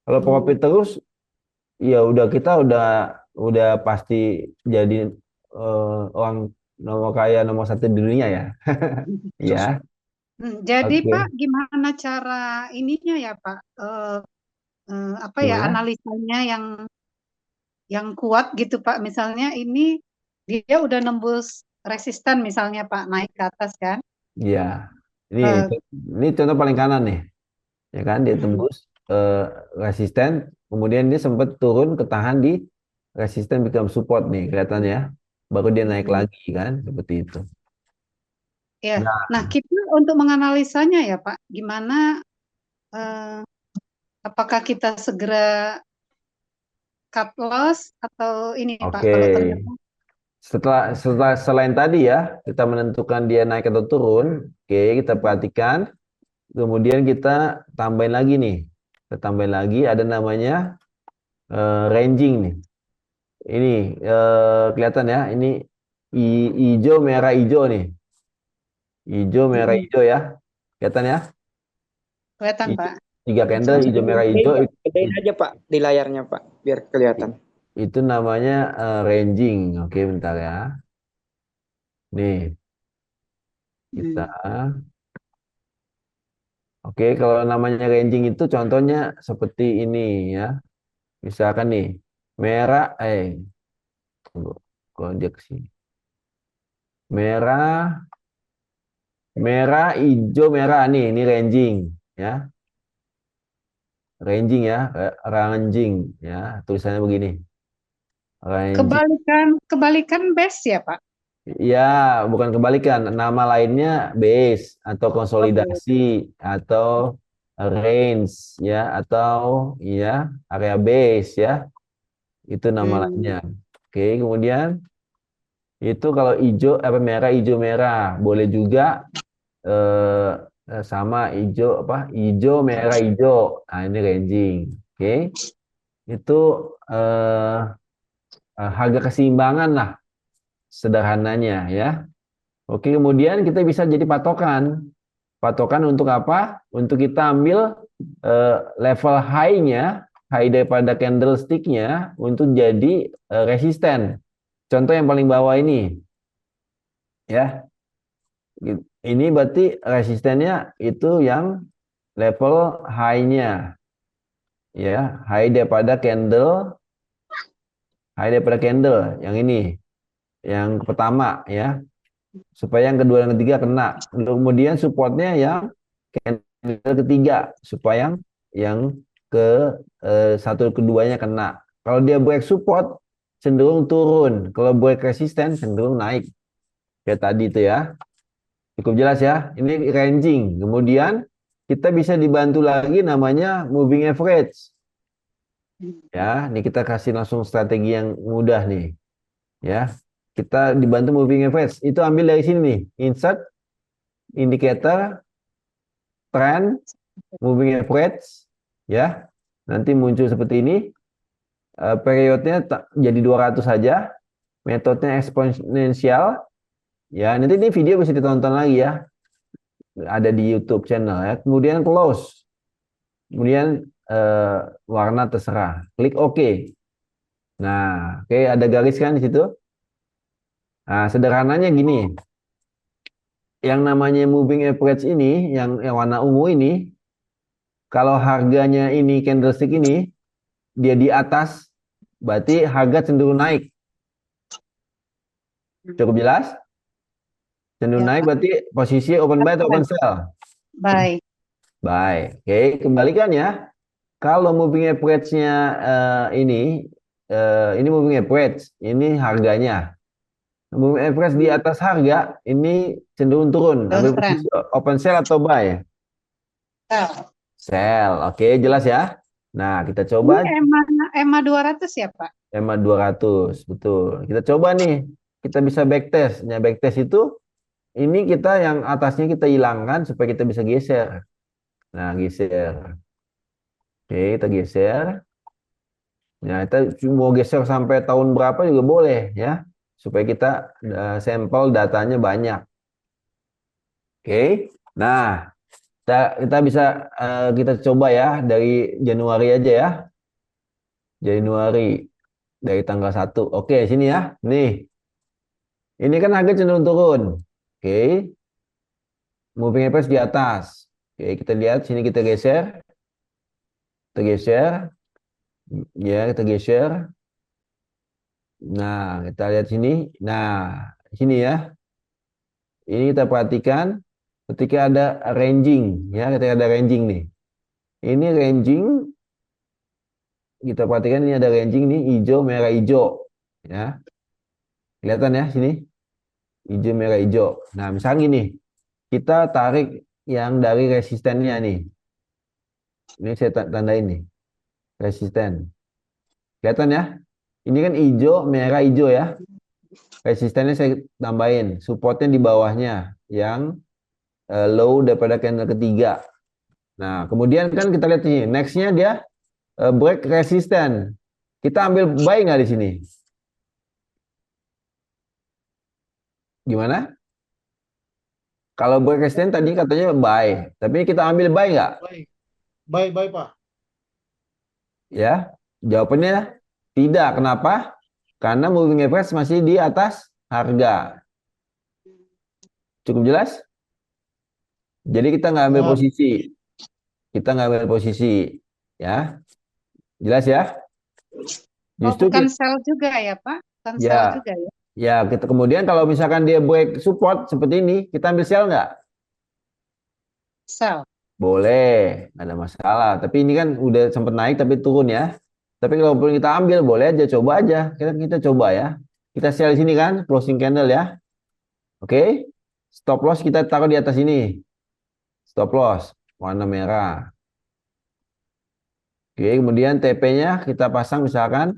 Kalau profit terus, ya udah kita udah pasti jadi orang nomor kaya nomor 1 di dunia ya. Ya, Jadi oke. Pak, gimana cara ininya ya Pak? Apa ya Gimana? analisanya yang kuat gitu Pak. Misalnya ini dia udah nembus resisten misalnya Pak naik ke atas kan. Iya. Ini Eh, ini contoh paling kanan nih. Ya kan dia mm, tembus resisten, kemudian dia sempat turun ketahan di resisten become support nih kelihatannya, baru dia naik mm, lagi kan seperti itu. ya. Nah, Nah, kita untuk menganalisanya ya Pak, gimana eh, Apakah kita segera cut loss atau ini Pak, Oke. kalau ternyata Selain tadi ya, kita menentukan dia naik atau turun. Oke, kita perhatikan. Kemudian kita tambahin lagi nih. Kita tambahin lagi ada namanya ranging nih. Ini kelihatan ya. Ini hijau, merah, hijau nih. Hijau, merah, hijau ya. Kelihatan ya? kelihatan Hijau, Pak. 3 candle, hijau, merah, hijau. Gedein aja Pak di layarnya Pak, biar kelihatan. Itu namanya ranging. Oke, bentar ya. Nih, kita. Oke, kalau namanya ranging itu contohnya seperti ini ya. Misalkan nih, merah, tunggu, kalau dia ke sini. Merah, merah, hijau, merah nih, ini ranging ya. Ranging ya, ranging ya, tulisannya begini. Ranging. Kebalikan base ya Pak? Ya, bukan kebalikan. Nama lainnya base atau Oke. konsolidasi atau range ya atau ya area base ya. Itu nama lainnya. Oke, kemudian itu kalau hijau apa merah hijau merah boleh juga sama hijau apa hijau merah hijau. Nah, ini ranging. Oke. Itu eh, harga keseimbangan lah sederhananya ya. Oke, kemudian kita bisa jadi patokan. Patokan untuk apa? Untuk kita ambil level high-nya, high daripada candlestick-nya untuk jadi resisten. Contoh yang paling bawah ini. Ya. Ini berarti resistennya itu yang level high-nya. Ya, high daripada candle yang ini. Yang pertama ya. Supaya yang kedua dan ketiga kena. Kemudian supportnya yang candle ketiga supaya yang ke satu keduanya kena. Kalau dia break support cenderung turun. Kalau break resisten cenderung naik. Kayak tadi itu ya. Cukup jelas ya. Ini ranging. Kemudian kita bisa dibantu lagi namanya moving average. Ya, ini kita kasih langsung strategi yang mudah nih. Ya. Kita dibantu moving average. Itu ambil dari sini nih. Insert indicator trend moving average ya. Nanti muncul seperti ini. Periodnya jadi 200 saja. Metodenya eksponensial. Ya, nanti ini video bisa ditonton lagi ya. Ada di YouTube channel ya. Kemudian close. Kemudian warna terserah. Klik OK. Nah, oke ada garis kan di situ. Nah, sederhananya gini. Yang namanya moving average ini, yang warna ungu ini, kalau harganya ini candlestick ini, dia di atas, berarti harga cenderung naik. Cukup jelas? Cenderung Ya, naik Pak. berarti posisi open buy atau open sell? Baik. Baik. Oke, kembalikan ya. Kalau moving average-nya ini moving average, ini harganya. Moving average di atas harga, ini cenderung turun. Ambil posisi open sell atau buy? Sell. Oke, jelas ya. Nah, kita coba. Ini EMA 200 ya Pak? EMA 200, betul. Kita coba nih. Kita bisa backtest. Nah, backtest itu, ini kita yang atasnya kita hilangkan supaya kita bisa geser. Nah, geser. Oke, kita geser. Nah, kita mau geser sampai tahun berapa juga boleh ya. Supaya kita sampel datanya banyak. Oke. Nah, kita bisa kita coba ya dari Januari aja ya. Januari dari tanggal 1. Oke, sini ya. Nih. Ini kan harga cenderung turun. Oke. Moving average di atas. Oke, kita lihat sini kita geser. Kita geser. Ya, kita geser. Nah, kita lihat sini. Nah, sini ya. Ini kita perhatikan ketika ada ranging ya, ketika ada ranging nih. Ini ranging kita perhatikan ini ada ranging nih hijau, merah, hijau ya. Kelihatan ya sini. Hijau, merah, hijau. Nah, misalnya gini. Kita tarik yang dari resistennya nih. Ini saya tandain nih, resisten. Kelihatan ya? Ini kan hijau, merah hijau ya. Resistennya saya tambahin, supportnya di bawahnya yang low daripada candle ketiga. Nah, kemudian kan kita lihat nih, nextnya dia break resisten. Kita ambil buy nggak di sini? Gimana? Kalau break resisten tadi katanya buy, tapi kita ambil buy nggak? Baik, baik, baik Pak. Ya, jawabannya tidak. Kenapa? Karena moving average masih di atas harga. Cukup jelas? Jadi kita nggak ambil Ya, posisi. Kita nggak ambil posisi. Ya, jelas ya? Oh, Justru bukan sell juga ya, Pak? Bukan sell ya, juga ya? ya kita kemudian kalau misalkan dia break support seperti ini, kita ambil sell nggak? Sell. Boleh, nggak ada masalah. Tapi ini kan udah sempat naik tapi turun ya. Tapi kalau kita ambil, boleh aja, coba aja. Kita coba ya. Kita sell di sini kan, closing candle ya. Oke, stop loss kita taruh di atas ini. Stop loss, warna merah. Oke, kemudian TP-nya kita pasang misalkan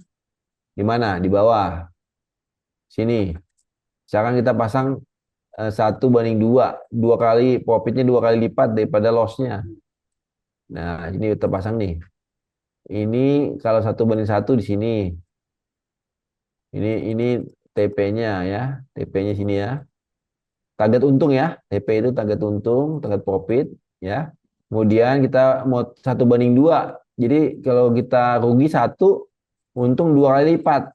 di mana? Di bawah. Sini. Misalkan kita pasang 1:2. Dua kali, profitnya 2 kali lipat daripada loss-nya. Nah, ini kita pasang nih. Ini kalau 1:1 di sini. Ini TP-nya ya. TP-nya sini ya. Target untung ya. TP itu target untung, target profit ya. Kemudian kita mau 1:2. Jadi kalau kita rugi 1, untung 2 kali lipat.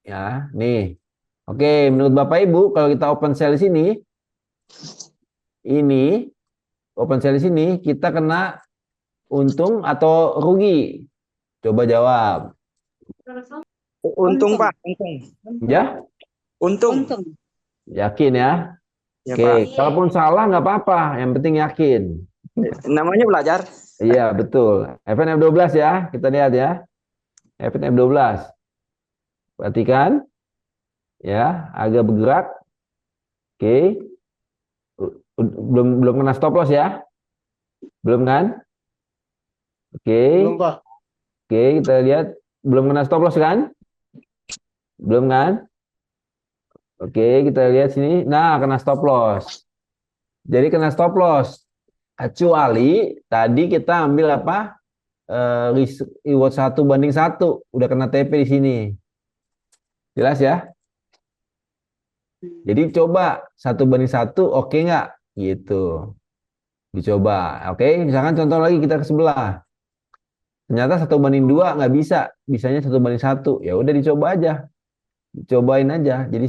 Ya, nih. Oke, menurut Bapak Ibu, kalau kita open sell di sini, ini open sell di sini, kita kena untung atau rugi? Coba jawab. Untung Pak, untung. Ya, Untung. Untung. yakin ya? Ya Oke, Pak. kalaupun salah nggak apa-apa, yang penting yakin. Namanya belajar. Iya, betul. FNF12 ya, kita lihat ya. FNF12. Perhatikan. Ya, agak bergerak. Oke. Belum kena stop loss ya? Belum kan? Oke. belum Pak. Oke, kita lihat belum kena stop loss kan? Belum kan? Oke, kita lihat sini. Nah, kena stop loss. Jadi kena stop loss. Kecuali tadi kita ambil apa? Reward 1:1. Udah kena TP di sini. Jelas ya? Jadi coba 1:1 oke nggak? Gitu. Dicoba. Oke, misalkan contoh lagi kita ke sebelah. Ternyata 1:2 nggak bisa. Bisanya 1:1. Ya udah dicoba aja. Dicobain aja. Jadi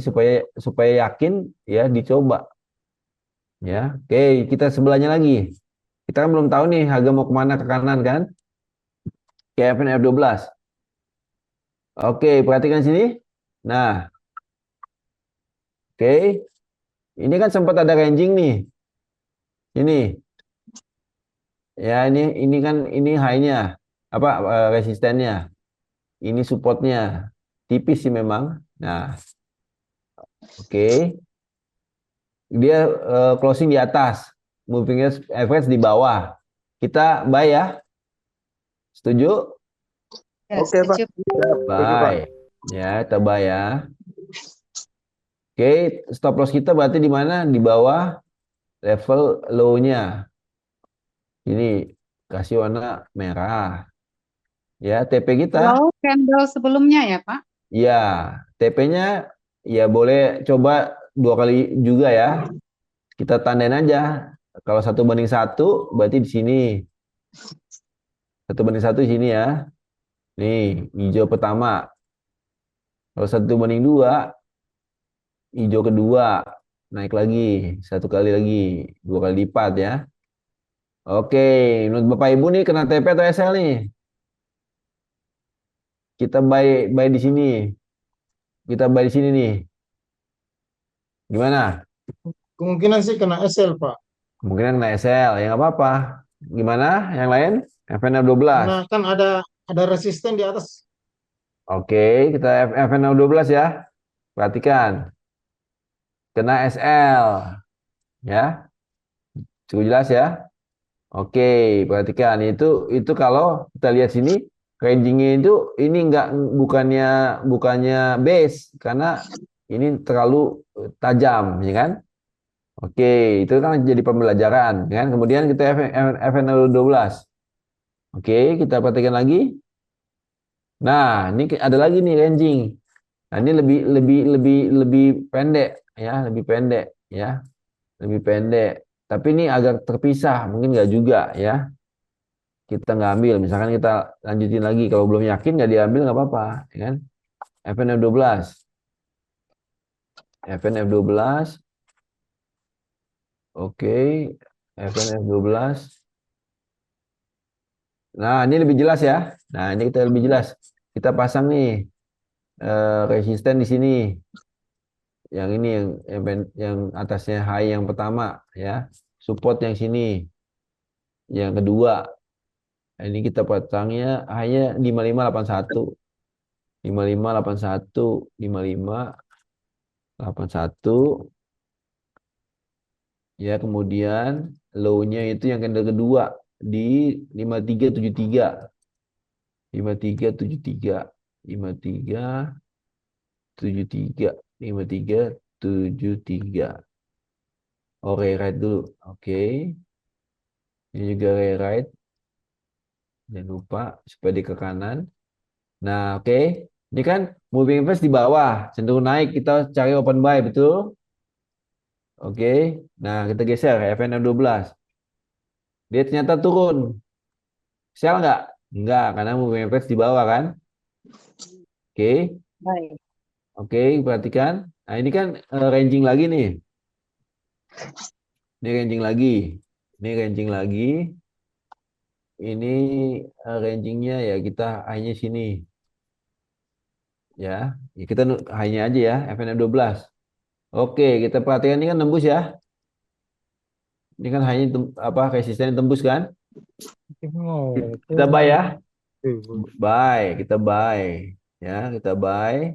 supaya yakin ya dicoba. Ya. Oke, kita sebelahnya lagi. Kita kan belum tahu nih harga mau kemana, ke kanan kan? Kayak FNF12. Oke, perhatikan sini. Nah, oke. Ini kan sempat ada ranging nih. Ini. Ya, ini kan ini high-nya. Apa resistennya? Ini supportnya. Tipis sih memang. Nah, oke. Dia closing di atas. Moving average di bawah. Kita buy ya. Setuju? Ya, Oke, Pak. setuju. Buy. Ya, kita buy ya. Oke, stop loss kita berarti di mana? Di bawah level low-nya. Ini kasih warna merah. Ya, TP kita. Low candle sebelumnya ya, Pak? Ya, TP-nya ya boleh coba 2 kali juga ya. Kita tandain aja. Kalau 1:1 berarti di sini. 1:1 di sini ya. Nih, hijau pertama. Kalau 1:2, hijau kedua. Naik lagi. 1 kali lagi. 2 kali lipat ya. Oke, menurut Bapak Ibu nih kena TP atau SL nih? Kita buy di sini. Kita buy di sini nih. Gimana? Kemungkinan sih kena SL Pak. Kemungkinan kena SL. Ya nggak apa-apa. Gimana? Yang lain? FNF12. Karena kan ada resisten di atas. Oke, kita FNF12 ya. Perhatikan. Kena SL. Ya. Cukup jelas ya. Oke, perhatikan itu kalau kita lihat sini rangingnya itu ini enggak bukannya base karena ini terlalu tajam, ya kan? Oke, itu kan jadi pembelajaran, ya kan? Kemudian kita FN12. Oke, kita perhatikan lagi. Nah, ini ada lagi nih ranging. Nah, ini lebih pendek ya, lebih pendek ya, lebih pendek. Tapi ini agak terpisah, mungkin nggak juga ya. Kita nggak ambil, misalkan kita lanjutin lagi. Kalau belum yakin nggak diambil nggak apa-apa, ya kan? FNF12, FNF12, oke, FNF12. Nah, ini lebih jelas ya. Nah, ini kita lebih jelas. Kita pasang nih resisten di sini. Yang ini yang atasnya high yang pertama ya. Support yang sini. Yang kedua. Nah, ini kita pasangnya hanya 5581. 5581, 5581. Ya, kemudian low-nya itu yang kedua di 5373. 5373. 5373. 5373. Oh, rewrite dulu. Oke. Ini juga rewrite. Jangan lupa supaya di ke kanan. Nah, oke. Ini kan moving average di bawah, cenderung naik. Kita cari open buy, betul? Oke. Nah, kita geser FNF12. Dia ternyata turun. Sell nggak? Nggak, karena moving average di bawah kan? Oke. Baik. Oke, perhatikan. Nah, ini kan ranging lagi nih. Ini ranging lagi. Ini ranging lagi. Ini rangingnya ya kita hanya sini. Ya, kita hanya aja ya, FNF12. Oke, kita perhatikan ini kan tembus ya. Ini kan hanya resisten tembus kan? Kita buy ya. Buy, kita buy. Ya, kita buy.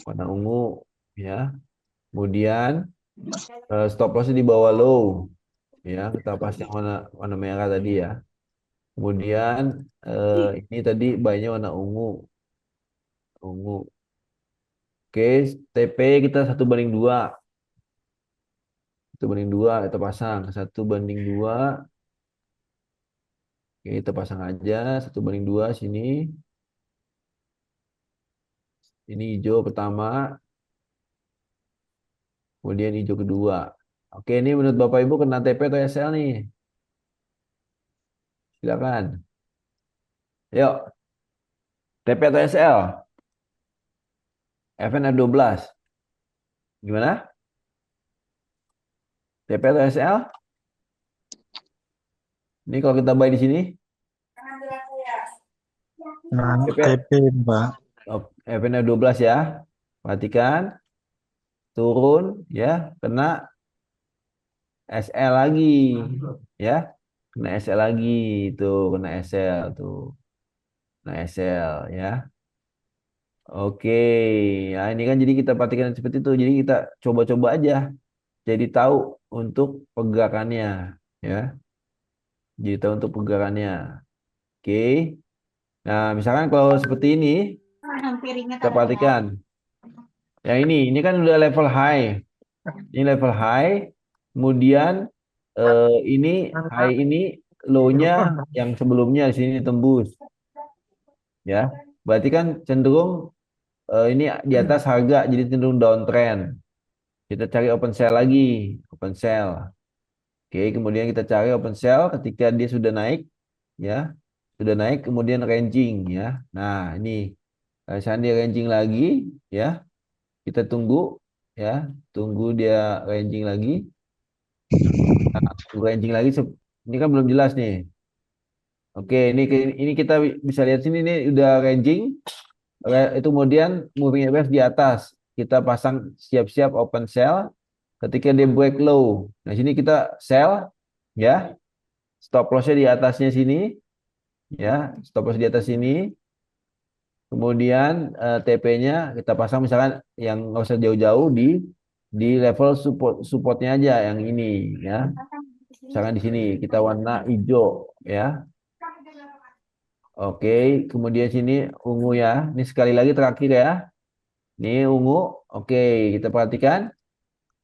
Warna ungu ya. Kemudian stop loss di bawah low. Ya, kita pasang warna merah tadi ya. Kemudian ini tadi buy-nya warna ungu. Ungu. Oke, TP kita 1:2. 1:2 kita pasang. 1:2. Oke, kita pasang aja 1:2 sini. Ini hijau pertama. Kemudian hijau kedua. Oke, ini menurut Bapak Ibu kena TP atau SL nih? Silakan. Yuk. TP atau SL? FNF12. Gimana? TP atau SL? Ini kalau kita buy di sini? TP, Pak. FNF12 ya. Perhatikan. Turun ya, kena SL lagi. Ya. Kena SL lagi. Tuh, kena SL tuh. Kena SL ya. Oke. Nah, ini kan jadi kita perhatikan seperti itu. Jadi kita coba-coba aja. Jadi tahu untuk pergerakannya ya. Jadi tahu untuk pergerakannya. Oke. Nah, misalkan kalau seperti ini, kita perhatikan. Yang ini kan udah level high. Ini level high. Kemudian ini high ini low-nya yang sebelumnya di sini tembus. Ya. Berarti kan cenderung ini di atas harga jadi cenderung downtrend. Kita cari open sell lagi, open sell. Oke, kemudian kita cari open sell ketika dia sudah naik ya. Sudah naik kemudian ranging ya. Nah, ini misalnya dia ranging lagi ya. Kita tunggu ya, tunggu dia ranging lagi. Nah, tunggu ranging lagi. Ini kan belum jelas nih. Oke, ini kita bisa lihat sini nih udah ranging. Itu kemudian moving average di atas. Kita pasang siap-siap open sell ketika dia break low. Nah, sini kita sell ya. Stop loss-nya di atasnya sini. Ya, stop loss di atas sini. Kemudian TP-nya kita pasang misalkan yang nggak usah jauh-jauh di level supportnya aja yang ini ya. Misalkan di sini kita warna hijau ya. Oke, kemudian sini ungu ya. Ini sekali lagi terakhir ya. Ini ungu. Oke, kita perhatikan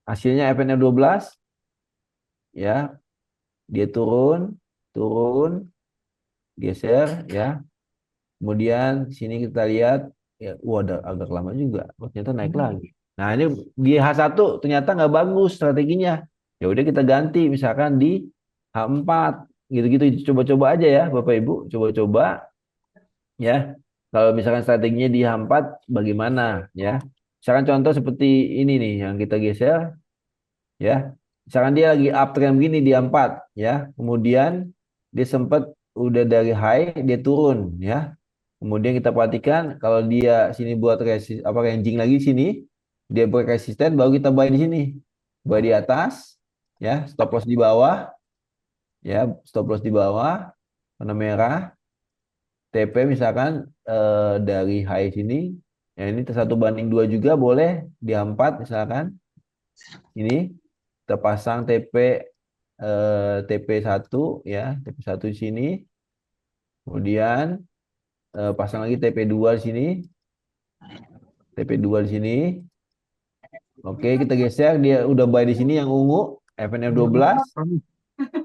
hasilnya FNF 12 ya. Dia turun, geser ya. Kemudian sini kita lihat ya, ada agak lama juga. Ternyata naik lagi. Nah, ini di H1 ternyata nggak bagus strateginya. Ya udah kita ganti misalkan di H4 gitu-gitu, coba-coba aja ya Bapak Ibu, coba-coba ya. Kalau misalkan strateginya di H4 bagaimana ya? Misalkan contoh seperti ini nih yang kita geser ya. Misalkan dia lagi uptrend begini di H4 ya. Kemudian dia sempat udah dari high dia turun ya. Kemudian kita perhatikan kalau dia sini buat ranging lagi sini, dia break resisten baru kita buy di sini. Buy di atas ya, stop loss di bawah. Ya, stop loss di bawah, warna merah. TP misalkan dari high sini, ya ini 1/2 juga boleh di H4 misalkan. Ini kita pasang TP1 ya, TP1 di sini. Kemudian pasang lagi TP2 di sini. TP2 di sini. Oke, kita geser dia udah buy di sini yang ungu, FNF 12.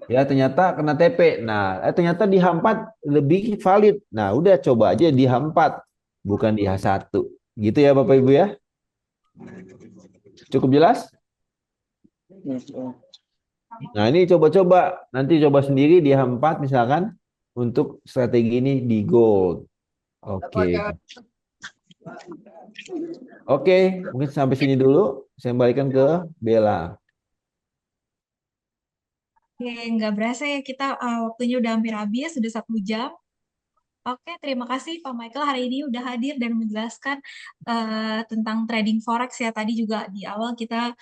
Ya ternyata kena TP. Nah ternyata di H4 lebih valid. Nah udah coba aja di H4 bukan di H1. Gitu ya Bapak Ibu ya. Cukup jelas? Nah ini coba-coba. Nanti coba sendiri di H4 misalkan untuk strategi ini di gold. Oke. Oke, mungkin sampai sini dulu. Saya kembalikan ke Bella. Oke, nggak berasa ya kita waktunya udah hampir habis, sudah 1 jam. Oke, terima kasih Pak Michael hari ini udah hadir dan menjelaskan tentang trading forex ya. Tadi juga di awal kita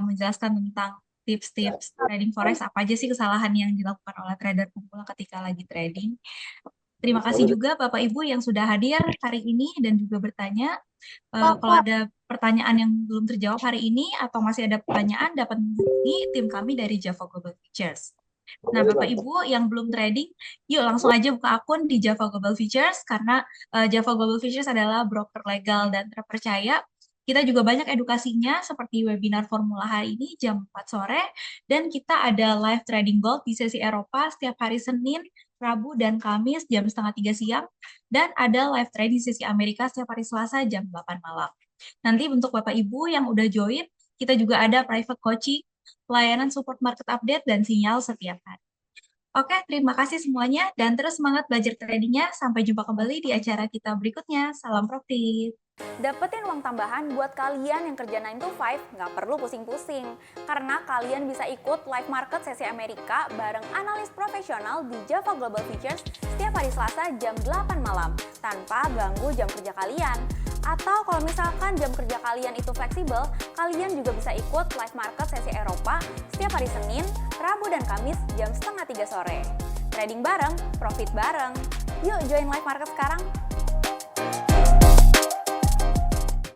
menjelaskan tentang tips-tips trading forex, apa aja sih kesalahan yang dilakukan oleh trader pemula ketika lagi trading. Terima kasih juga Bapak Ibu yang sudah hadir hari ini dan juga bertanya. Kalau ada pertanyaan yang belum terjawab hari ini atau masih ada pertanyaan, dapat menghubungi tim kami dari Java Global Futures. Nah, Bapak Ibu yang belum trading, yuk langsung aja buka akun di Java Global Futures karena Java Global Futures adalah broker legal dan terpercaya. Kita juga banyak edukasinya seperti webinar formula hari ini jam 4 sore dan kita ada live trading gold di sesi Eropa setiap hari Senin, Rabu, dan Kamis jam 2:30 siang dan ada live trading sesi Amerika setiap hari Selasa jam 8 malam. Nanti untuk Bapak Ibu yang udah join, kita juga ada private coaching, pelayanan support market update, dan sinyal setiap hari. Oke, terima kasih semuanya dan terus semangat belajar tradingnya. Sampai jumpa kembali di acara kita berikutnya. Salam profit. Dapetin uang tambahan buat kalian yang kerja 9 to 5, nggak perlu pusing-pusing. Karena kalian bisa ikut live market sesi Amerika bareng analis profesional di Java Global Futures setiap hari Selasa jam 8 malam, tanpa ganggu jam kerja kalian. Atau kalau misalkan jam kerja kalian itu fleksibel, kalian juga bisa ikut live market sesi Eropa setiap hari Senin, Rabu, dan Kamis jam 2:30 sore. Trading bareng, profit bareng. Yuk join live market sekarang!